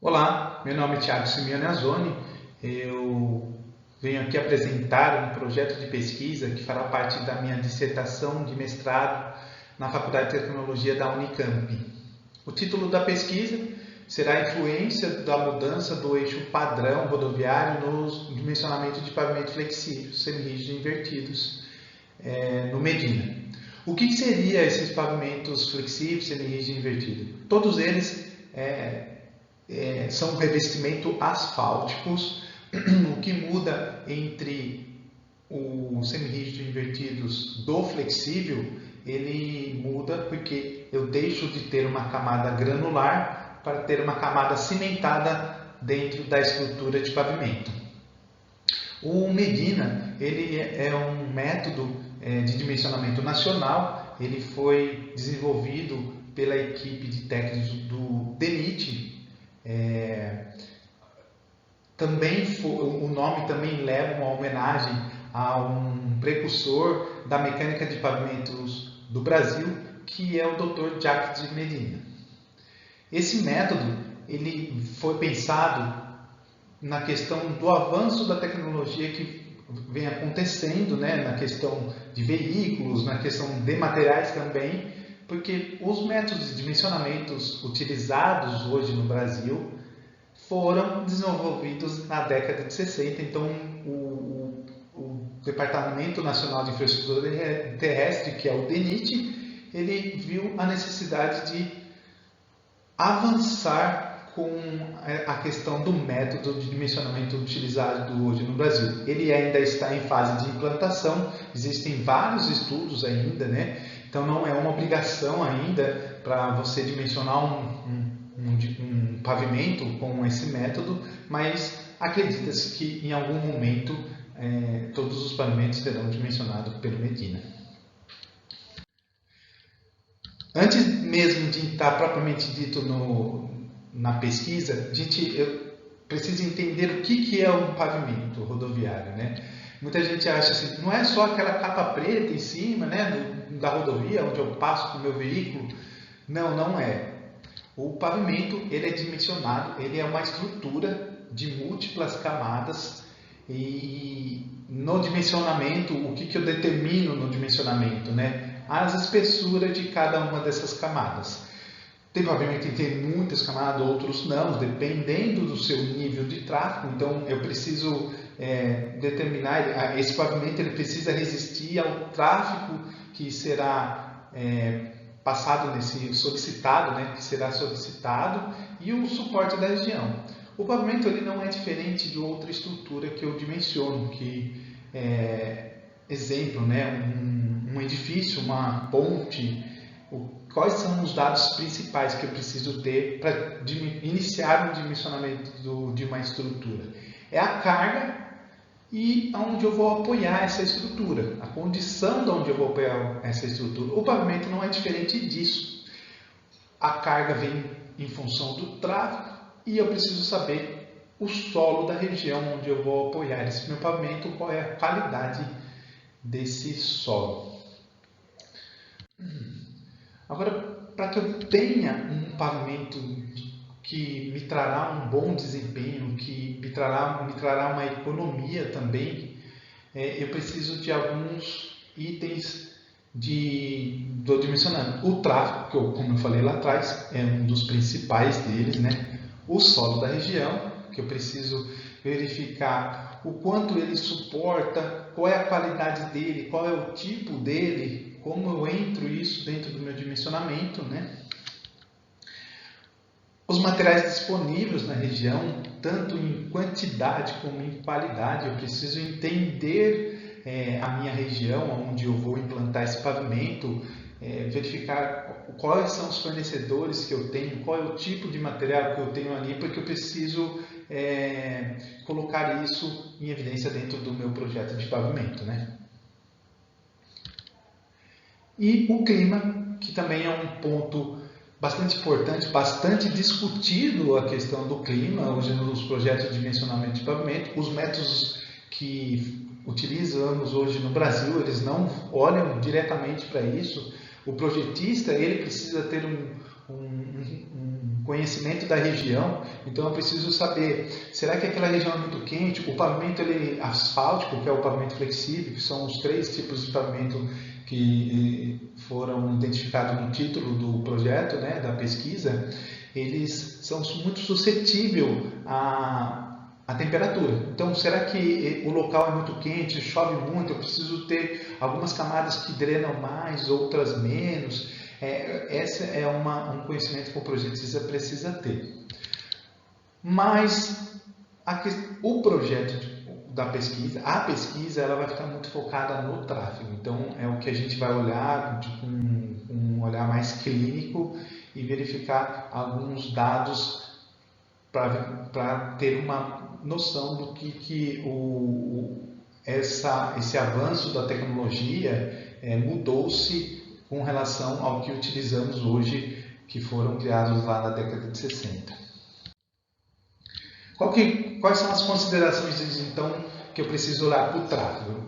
Olá, meu nome é Thiago Simeone Azzoni. Eu venho aqui apresentar um projeto de pesquisa que fará parte da minha dissertação de mestrado na Faculdade de Tecnologia da Unicamp. O título da pesquisa será a influência da mudança do eixo padrão rodoviário no dimensionamento de pavimento flexível, semirrígidos e invertidos no Medina. O que seria esses pavimentos flexíveis, semirrígidos e invertidos? Todos eles são revestimento asfálticos. O que muda entre o semirrígido e invertidos do flexível, ele muda porque eu deixo de ter uma camada granular para ter uma camada cimentada dentro da estrutura de pavimento. O Medina, ele é um método de dimensionamento nacional. Ele foi desenvolvido pela equipe de técnicos do DENIT. O nome também leva uma homenagem a um precursor da mecânica de pavimentos do Brasil, que é o Dr. Jacques de Medina. Esse método ele foi pensado na questão do avanço da tecnologia que vem acontecendo, na questão de veículos, na questão de materiais também, porque os métodos de dimensionamentos utilizados hoje no Brasil foram desenvolvidos na década de 60. Então, o Departamento Nacional de Infraestrutura Terrestre, que é o DENIT, ele viu a necessidade de avançar com a questão do método de dimensionamento utilizado hoje no Brasil. Ele ainda está em fase de implantação, existem vários estudos ainda, Então não é uma obrigação ainda para você dimensionar um pavimento com esse método, mas acredita-se que em algum momento todos os pavimentos serão dimensionados pelo Medina. Antes mesmo de estar propriamente dito na pesquisa, eu preciso entender o que é um pavimento rodoviário, Muita gente acha assim, não é só aquela capa preta em cima, da rodovia onde eu passo com o meu veículo. Não, não é. O pavimento ele é dimensionado, ele é uma estrutura de múltiplas camadas. E no dimensionamento, o que eu determino no dimensionamento, As espessuras de cada uma dessas camadas. Tem pavimento que tem muitas camadas, outros não, dependendo do seu nível de tráfego. Então eu preciso determinar, esse pavimento ele precisa resistir ao tráfego que será passado solicitado, que será solicitado, e o suporte da região. O pavimento ele não é diferente de outra estrutura que eu dimensiono, exemplo, um edifício, uma ponte. Quais são os dados principais que eu preciso ter para iniciar um dimensionamento de uma estrutura? É a carga e onde eu vou apoiar essa estrutura, a condição de onde eu vou apoiar essa estrutura. O pavimento não é diferente disso. A carga vem em função do tráfego e eu preciso saber o solo da região onde eu vou apoiar esse meu pavimento, qual é a qualidade desse solo. Agora, para que eu tenha um pavimento que me trará um bom desempenho, que me trará uma economia também, eu preciso de alguns itens do dimensionamento. O tráfego, como eu falei lá atrás, é um dos principais deles, O solo da região, que eu preciso verificar o quanto ele suporta, qual é a qualidade dele, qual é o tipo dele, como eu entro isso dentro do meu dimensionamento, Os materiais disponíveis na região, tanto em quantidade como em qualidade. Eu preciso entender a minha região, onde eu vou implantar esse pavimento, verificar quais são os fornecedores que eu tenho, qual é o tipo de material que eu tenho ali, porque eu preciso colocar isso em evidência dentro do meu projeto de pavimento, E o clima, que também é um ponto bastante importante, bastante discutido a questão do clima hoje nos projetos de dimensionamento de pavimento. Os métodos que utilizamos hoje no Brasil, eles não olham diretamente para isso. O projetista ele precisa ter um conhecimento da região, então eu preciso saber, será que aquela região é muito quente? O pavimento asfáltico, que é o pavimento flexível, que são os 3 tipos de pavimento que foram identificados no título do projeto, né, da pesquisa, eles são muito suscetíveis à temperatura. Então, será que o local é muito quente, chove muito, eu preciso ter algumas camadas que drenam mais, outras menos? Esse é um conhecimento que o projetista precisa ter. Mas o projeto da pesquisa, a pesquisa, ela vai ficar muito focada no tráfego. Então, é o que a gente vai olhar com um olhar mais clínico e verificar alguns dados para ter uma noção do que esse avanço da tecnologia mudou-se com relação ao que utilizamos hoje, que foram criados lá na década de 60. Quais são as considerações, então, que eu preciso olhar para o tráfego?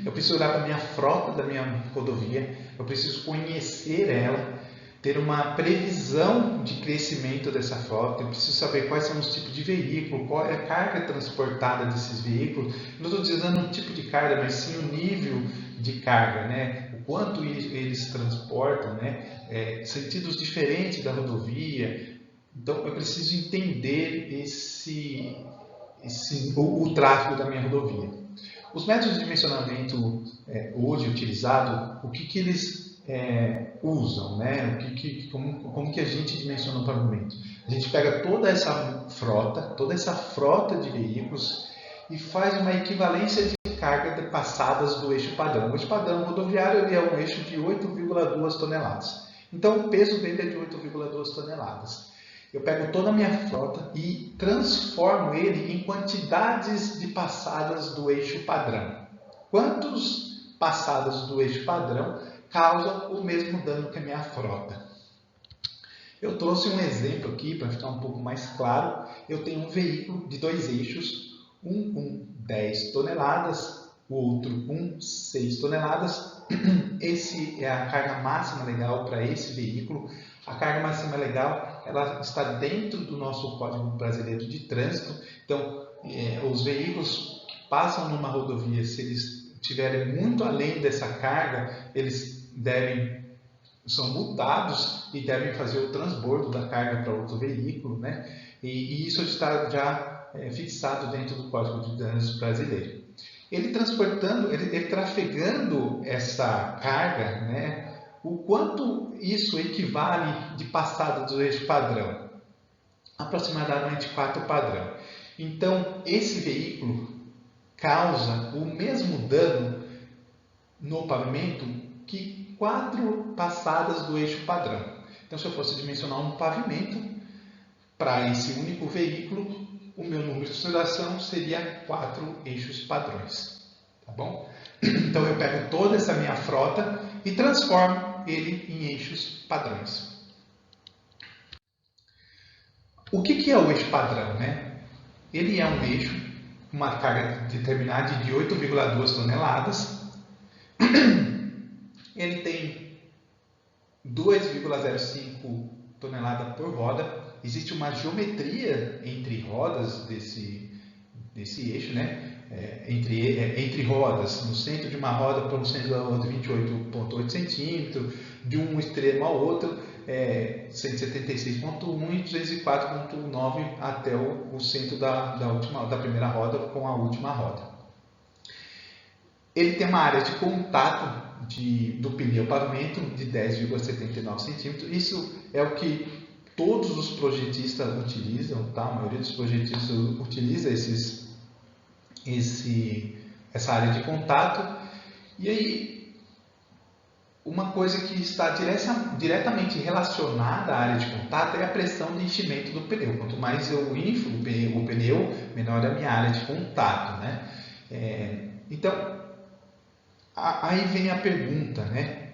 Eu preciso olhar para a minha frota da minha rodovia, eu preciso conhecer ela, ter uma previsão de crescimento dessa frota, eu preciso saber quais são os tipos de veículo, qual é a carga transportada desses veículos. Não estou dizendo o tipo de carga, mas sim o nível de carga, né? O quanto eles transportam, né? Sentidos diferentes da rodovia. Então, eu preciso entender o tráfego da minha rodovia. Os métodos de dimensionamento hoje utilizados, o que eles usam, né? Como que a gente dimensiona o pavimento? A gente pega toda essa frota de veículos e faz uma equivalência de carga de passadas do eixo padrão. O eixo padrão rodoviário é um eixo de 8,2 toneladas. Então, o peso dele é de 8,2 toneladas. Eu pego toda a minha frota e transformo ele em quantidades de passadas do eixo padrão. Quantas passadas do eixo padrão causam o mesmo dano que a minha frota? Eu trouxe um exemplo aqui para ficar um pouco mais claro. Eu tenho um veículo de 2 eixos, um com 10 toneladas, o outro com 6 toneladas. Esse é a carga máxima legal para esse veículo. A carga máxima legal, ela está dentro do nosso Código Brasileiro de Trânsito. Então, os veículos que passam numa rodovia, se eles estiverem muito além dessa carga, eles são multados e devem fazer o transbordo da carga para outro veículo, né? E isso está já fixado dentro do Código de Trânsito Brasileiro. Ele trafegando essa carga, né? O quanto isso equivale de passada do eixo padrão? Aproximadamente 4 padrão. Então, esse veículo causa o mesmo dano no pavimento que 4 passadas do eixo padrão. Então, se eu fosse dimensionar um pavimento para esse único veículo, o meu número de oscilação seria 4 eixos padrões. Tá bom? Então, eu pego toda essa minha frota e transformo ele em eixos padrões. O que é o eixo padrão, né? Ele é um eixo com uma carga determinada de 8,2 toneladas. Ele tem 2,05 toneladas por roda. Existe uma geometria entre rodas desse eixo, né? Entre rodas, no centro de uma roda para o centro da outra, 28,8 centímetros, de um extremo ao outro, 176,1 e 204,9 até o centro da primeira roda com a última roda. Ele tem uma área de contato do pneu pavimento de 10,79 centímetros. Isso é o que todos os projetistas utilizam, tá? A maioria dos projetistas utiliza essa área de contato. E aí, uma coisa que está diretamente relacionada à área de contato é a pressão de enchimento do pneu. Quanto mais eu inflo o pneu, menor é a minha área de contato, né? Então, aí vem a pergunta, né?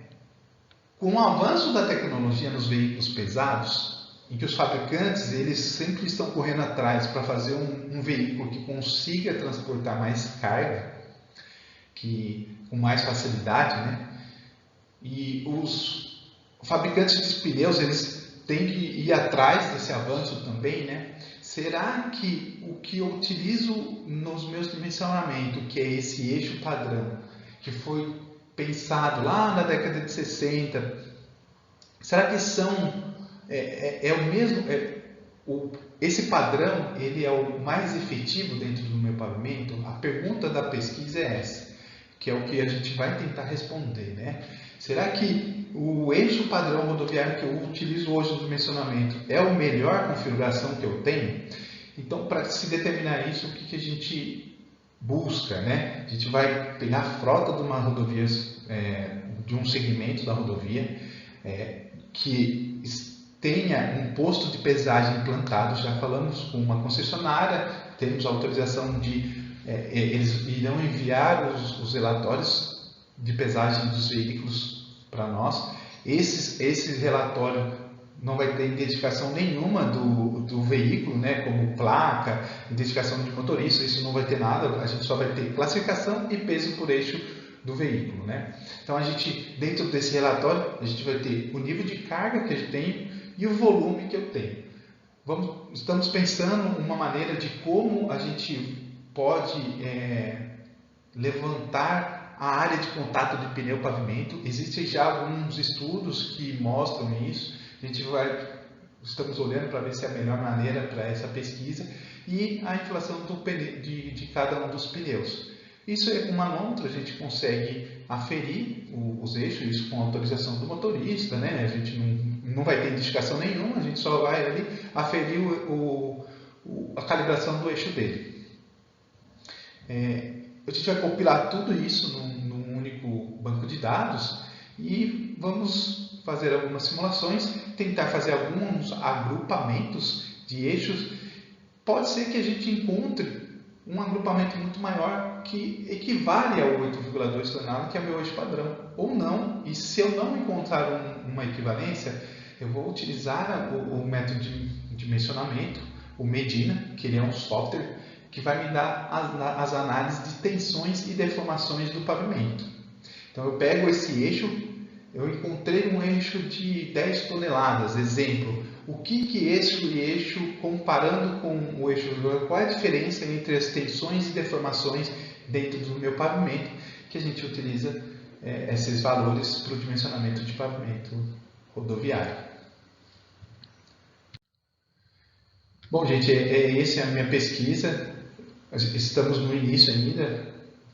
Com o avanço da tecnologia nos veículos pesados, em que os fabricantes eles sempre estão correndo atrás para fazer um veículo que consiga transportar mais carga, com mais facilidade, né? E os fabricantes de pneus eles tem que ir atrás desse avanço também, né? Será que o que eu utilizo nos meus dimensionamentos, que é esse eixo padrão, que foi pensado lá na década de 60, será que o mesmo, esse padrão ele é o mais efetivo dentro do meu pavimento? A pergunta da pesquisa é essa, que é o que a gente vai tentar responder, né? Será que o eixo padrão rodoviário que eu utilizo hoje no dimensionamento é a melhor configuração que eu tenho? Então, para se determinar isso, o que a gente busca, né? A gente vai pegar a frota de uma rodovia, de um segmento da rodovia, que tenha um posto de pesagem implantado. Já falamos com uma concessionária, temos autorização eles irão enviar os relatórios de pesagem dos veículos para nós. Esse relatório não vai ter identificação nenhuma do veículo, né, como placa, identificação de motorista, isso não vai ter nada, a gente só vai ter classificação e peso por eixo do veículo, né? Então a gente, dentro desse relatório, a gente vai ter o nível de carga que eu tenho e o volume que eu tenho. Estamos pensando uma maneira de como a gente pode levantar a área de contato de pneu-pavimento. Existem já alguns estudos que mostram isso. Estamos olhando para ver se é a melhor maneira para essa pesquisa, e a inflação de cada um dos pneus. Isso é com manômetro, a gente consegue aferir os eixos, isso com autorização do motorista, né? A gente não vai ter identificação nenhuma, a gente só vai ali aferir a calibração do eixo dele. A gente vai compilar tudo isso num único banco de dados e vamos fazer algumas simulações, tentar fazer alguns agrupamentos de eixos. Pode ser que a gente encontre um agrupamento muito maior que equivale ao 8,2 toneladas, que é o meu eixo padrão, ou não. E se eu não encontrar uma equivalência, eu vou utilizar o método de dimensionamento, o Medina, que ele é um software que vai me dar as análises de tensões e deformações do pavimento. Então eu pego esse eixo, eu encontrei um eixo de 10 toneladas, exemplo. O que eixo e eixo, comparando com o eixo, qual é a diferença entre as tensões e deformações dentro do meu pavimento, que a gente utiliza esses valores para o dimensionamento de pavimento rodoviário. Bom, gente, essa é a minha pesquisa. Estamos no início ainda,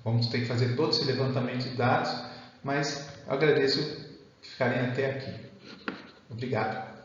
vamos ter que fazer todo esse levantamento de dados, mas eu agradeço ficarem até aqui. Obrigado.